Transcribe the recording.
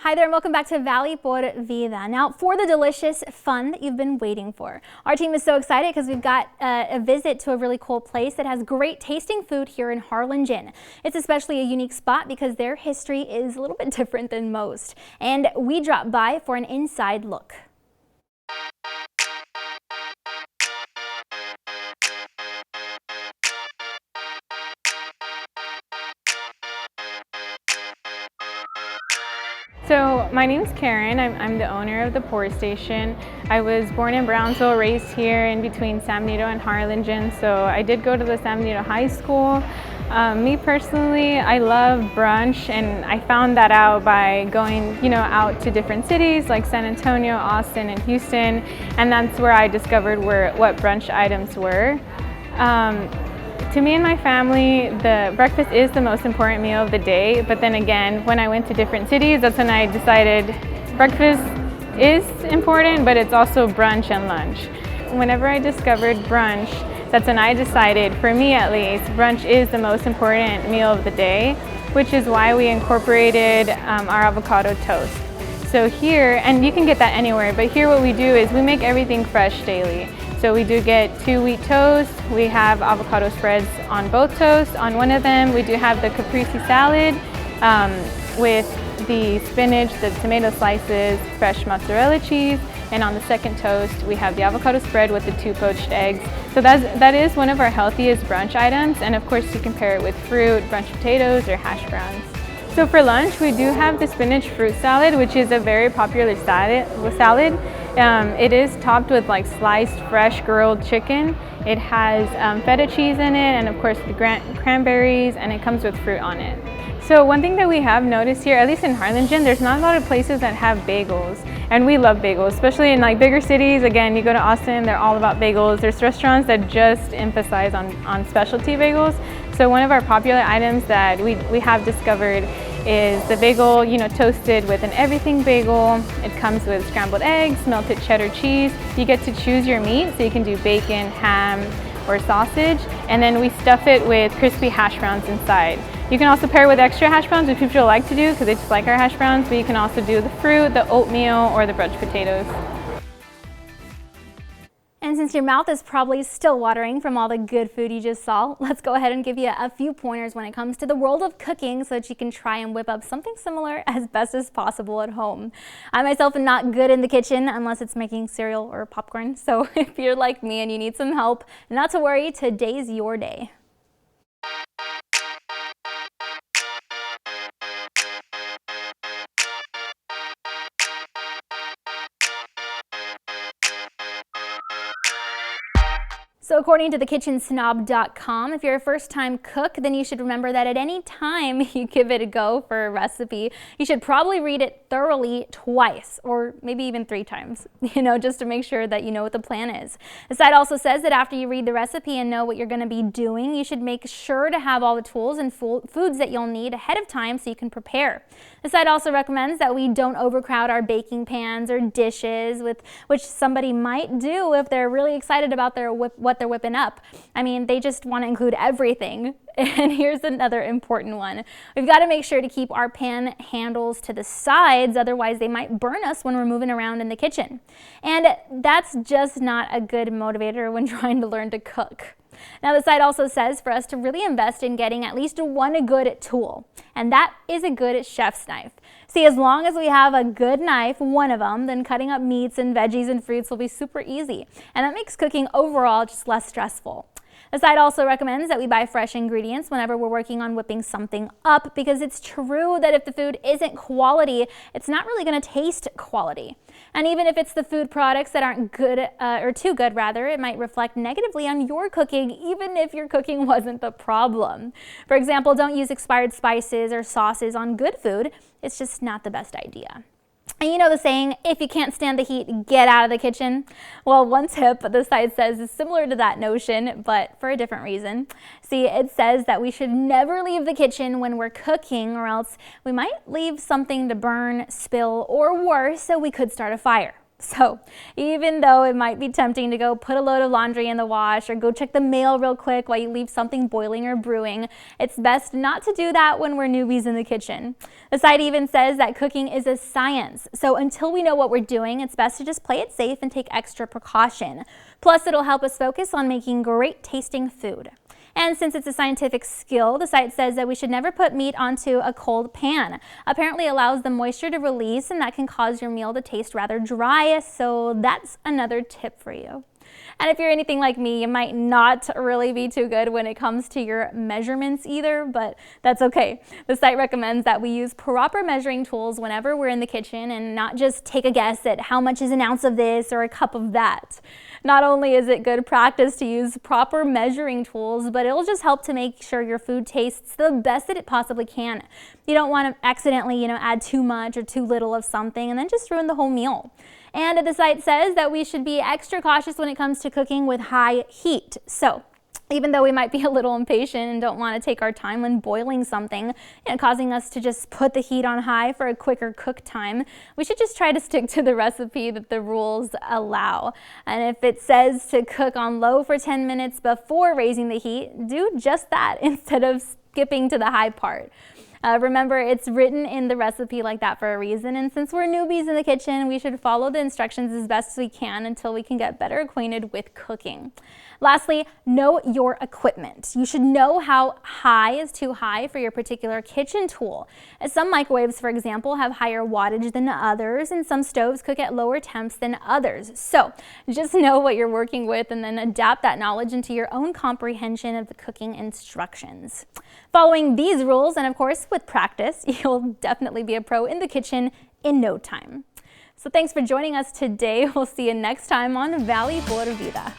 Hi there and welcome back to Valley por Vida. Now for the delicious fun that you've been waiting for. Our team is so excited because we've got a visit to a really cool place that has great tasting food here in Harlingen. It's especially a unique spot because their history is a little bit different than most. And we dropped by for an inside look. So my name is Karen. I'm the owner of the Pour Station. I was born in Brownsville, raised here in between San Benito and Harlingen. So I did go to the San Benito High School. Me personally, I love brunch, and I found that out by going, out to different cities like San Antonio, Austin, and Houston, and that's where I discovered what brunch items were. To me and my family, the breakfast is the most important meal of the day, but then again, when I went to different cities, that's when I decided breakfast is important, but it's also brunch and lunch. Whenever I discovered brunch, that's when I decided, for me at least, brunch is the most important meal of the day, which is why we incorporated our avocado toast. So here, and you can get that anywhere, but here what we do is we make everything fresh daily. So we do get 2 wheat toasts. We have avocado spreads on both toasts. On one of them, we do have the caprese salad with the spinach, the tomato slices, fresh mozzarella cheese. And on the second toast, we have the avocado spread with the 2 poached eggs. So that is one of our healthiest brunch items. And of course, you can pair it with fruit, brunch potatoes, or hash browns. So for lunch, we do have the spinach fruit salad, which is a very popular salad. It is topped with sliced fresh grilled chicken. It has feta cheese in it, and of course the cranberries, and it comes with fruit on it. So one thing that we have noticed here, at least in Harlingen, there's not a lot of places that have bagels, and we love bagels, especially in bigger cities. Again, you go to Austin, they're all about bagels. There's restaurants that just emphasize on specialty bagels. So one of our popular items that we have discovered is the bagel, toasted with an everything bagel. It comes with scrambled eggs, melted cheddar cheese. You get to choose your meat, so you can do bacon, ham, or sausage, and then we stuff it with crispy hash browns inside. You can also pair with extra hash browns, which people like to do because they just like our hash browns, but you can also do the fruit, the oatmeal, or the brunch potatoes. And since your mouth is probably still watering from all the good food you just saw, let's go ahead and give you a few pointers when it comes to the world of cooking so that you can try and whip up something similar as best as possible at home. I myself am not good in the kitchen unless it's making cereal or popcorn, so if you're like me and you need some help, not to worry, today's your day. So according to thekitchensnob.com, if you're a first-time cook, then you should remember that at any time you give it a go for a recipe, you should probably read it thoroughly twice, or maybe even 3 times, just to make sure that you know what the plan is. The site also says that after you read the recipe and know what you're going to be doing, you should make sure to have all the tools and foods that you'll need ahead of time so you can prepare. The site also recommends that we don't overcrowd our baking pans or dishes, which somebody might do if they're really excited about what they're whipping up. I mean, they just want to include everything. And here's another important one. We've got to make sure to keep our pan handles to the sides, otherwise they might burn us when we're moving around in the kitchen. And that's just not a good motivator when trying to learn to cook. Now, the site also says for us to really invest in getting at least one good tool, and that is a good chef's knife. See, as long as we have a good knife, one of them, then cutting up meats and veggies and fruits will be super easy, and that makes cooking overall just less stressful. The site also recommends that we buy fresh ingredients whenever we're working on whipping something up, because it's true that if the food isn't quality, it's not really going to taste quality. And even if it's the food products that aren't good, or too good rather, it might reflect negatively on your cooking, even if your cooking wasn't the problem. For example, don't use expired spices or sauces on good food. It's just not the best idea. And you know the saying, if you can't stand the heat, get out of the kitchen? Well, one tip the site says is similar to that notion, but for a different reason. See, it says that we should never leave the kitchen when we're cooking, or else we might leave something to burn, spill, or worse, so we could start a fire. So even though it might be tempting to go put a load of laundry in the wash or go check the mail real quick while you leave something boiling or brewing, it's best not to do that when we're newbies in the kitchen. The site even says that cooking is a science. So until we know what we're doing, it's best to just play it safe and take extra precaution. Plus, it'll help us focus on making great tasting food. And since it's a scientific skill, the site says that we should never put meat onto a cold pan. Apparently it allows the moisture to release, and that can cause your meal to taste rather dry, so that's another tip for you. And if you're anything like me, you might not really be too good when it comes to your measurements either, but that's okay. The site recommends that we use proper measuring tools whenever we're in the kitchen and not just take a guess at how much is an ounce of this or a cup of that. Not only is it good practice to use proper measuring tools, but it'll just help to make sure your food tastes the best that it possibly can. You don't want to accidentally, add too much or too little of something and then just ruin the whole meal. And the site says that we should be extra cautious when it comes to cooking with high heat. So even though we might be a little impatient and don't want to take our time when boiling something, causing us to just put the heat on high for a quicker cook time, we should just try to stick to the recipe that the rules allow. And if it says to cook on low for 10 minutes before raising the heat, do just that instead of skipping to the high part. Remember, it's written in the recipe like that for a reason, and since we're newbies in the kitchen, we should follow the instructions as best as we can until we can get better acquainted with cooking. Lastly, know your equipment. You should know how high is too high for your particular kitchen tool. Some microwaves, for example, have higher wattage than others, and some stoves cook at lower temps than others. So just know what you're working with and then adapt that knowledge into your own comprehension of the cooking instructions. Following these rules, and of course with practice, you'll definitely be a pro in the kitchen in no time. So thanks for joining us today. We'll see you next time on Valley por Vida.